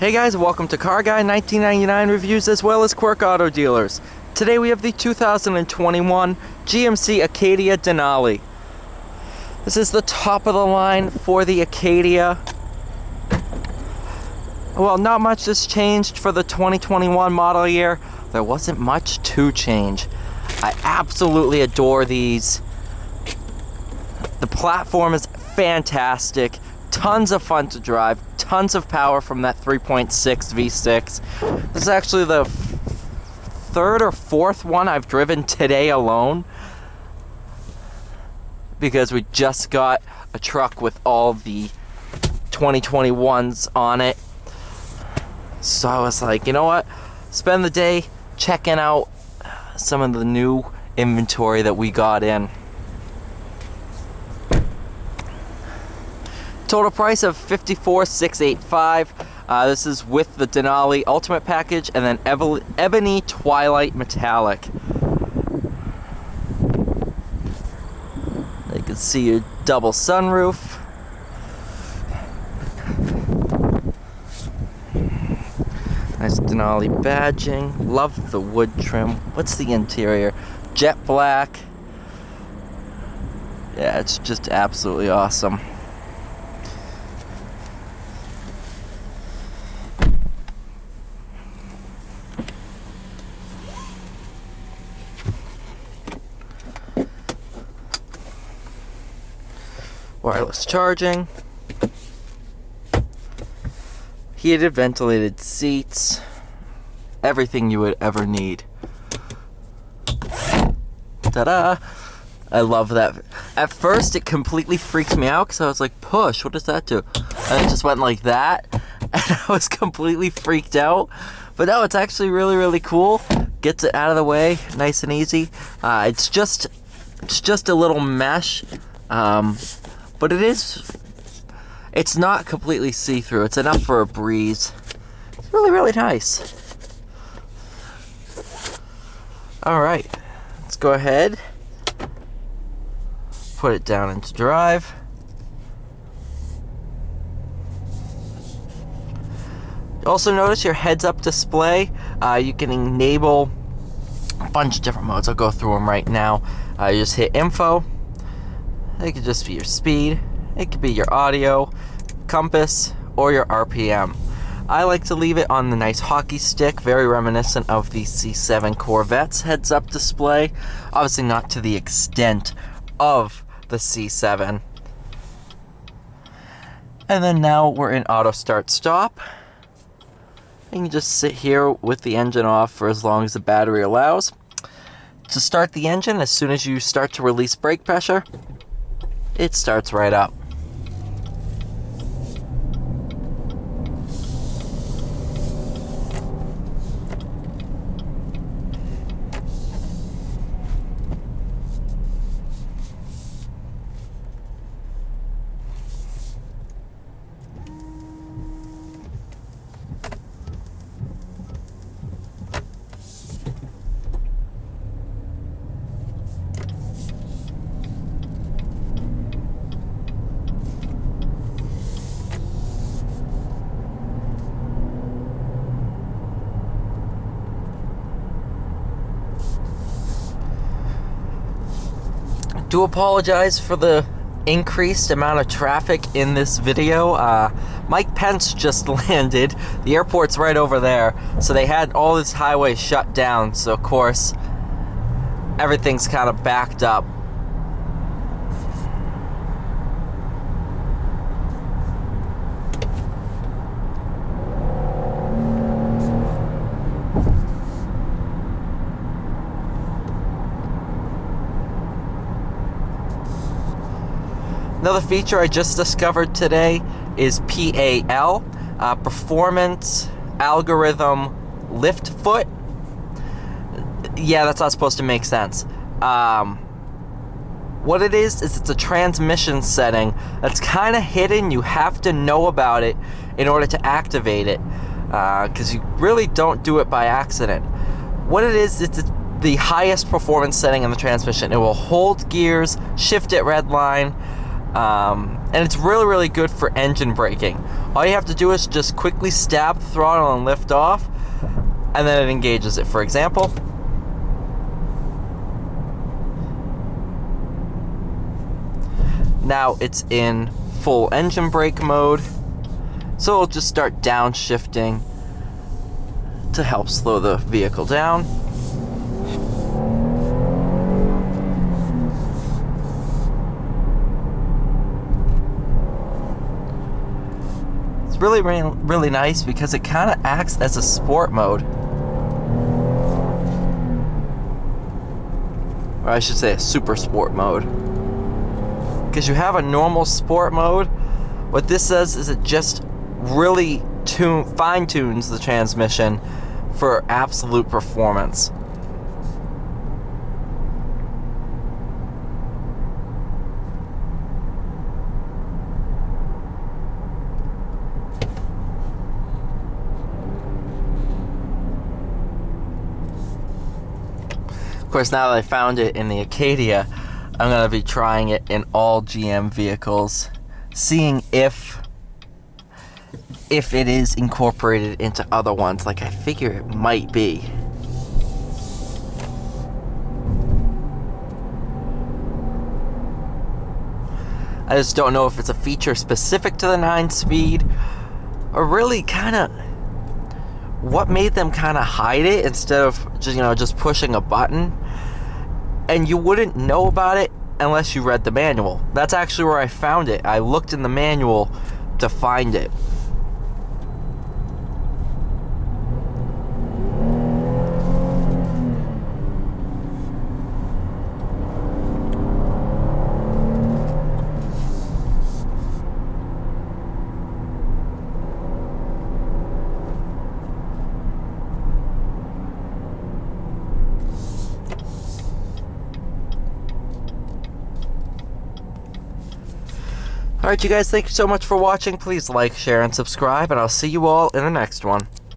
Hey guys, welcome to Car Guy 1999 reviews as well as Quirk Auto Dealers. Today we have the 2021 GMC Acadia Denali. This is the top of the line for the Acadia. Well, not much has changed for the 2021 model year. There wasn't much to change. I absolutely adore these. The platform is fantastic. Tons of fun to drive, tons of power from that 3.6 V6. This is actually the third or fourth one I've driven today alone, because we just got a truck with all the 2021s on it. So I was like, you know what? Spend the day checking out some of the new inventory that we got in. Total price of $54,685. This is with the Denali Ultimate Package and then Ebony Twilight Metallic. You can see your double sunroof. Nice Denali badging. Love the wood trim. What's the interior? Jet black. Yeah, it's just absolutely awesome. Wireless charging, heated ventilated seats, everything you would ever need. Ta-da! I love that. At first it completely freaked me out because I was like, push, what does that do? And it just went like that and I was completely freaked out. But no, it's actually really, really cool. Gets it out of the way nice and easy. It's just a little mesh. But it's not completely see-through. It's enough for a breeze. It's really, really nice. Alright, let's go ahead. Put it down into drive. Also notice your heads-up display. You can enable a bunch of different modes. I'll go through them right now. You just hit info. It could just be your speed, it could be your audio, compass, or your RPM. I like to leave it on the nice hockey stick, very reminiscent of the C7 Corvette's heads-up display. Obviously not to the extent of the C7. And then now we're in auto start stop. And you just sit here with the engine off for as long as the battery allows. To start the engine, as soon as you start to release brake pressure, it starts right up. Do apologize for the increased amount of traffic in this video. Mike Pence just landed. The airport's right over there, so they had all this highway shut down, so of course everything's kind of backed up. Another feature I just discovered today is PAL, Performance Algorithm Lift Foot. Yeah, that's not supposed to make sense. What it is it's a transmission setting that's kind of hidden. You have to know about it in order to activate it, because you really don't do it by accident. What it is, it's the highest performance setting in the transmission. It will hold gears, shift at red line, And it's really, really good for engine braking. All you have to do is just quickly stab the throttle and lift off, and then it engages it. For example, now it's in full engine brake mode, so it'll just start downshifting to help slow the vehicle down. It's really, really nice because it kind of acts as a sport mode. Or I should say a super sport mode. Because you have a normal sport mode. What this does is it just really fine-tunes the transmission for absolute performance. Of course, now that I found it in the Acadia, I'm going to be trying it in all GM vehicles, seeing if it is incorporated into other ones, like I figure it might be. I just don't know if it's a feature specific to the 9-speed, or really kind of what made them kind of hide it instead of just pushing a button. And you wouldn't know about it unless you read the manual. That's actually where I found it. I looked in the manual to find it. Alright, you guys, thank you so much for watching. Please like, share, and subscribe, and I'll see you all in the next one.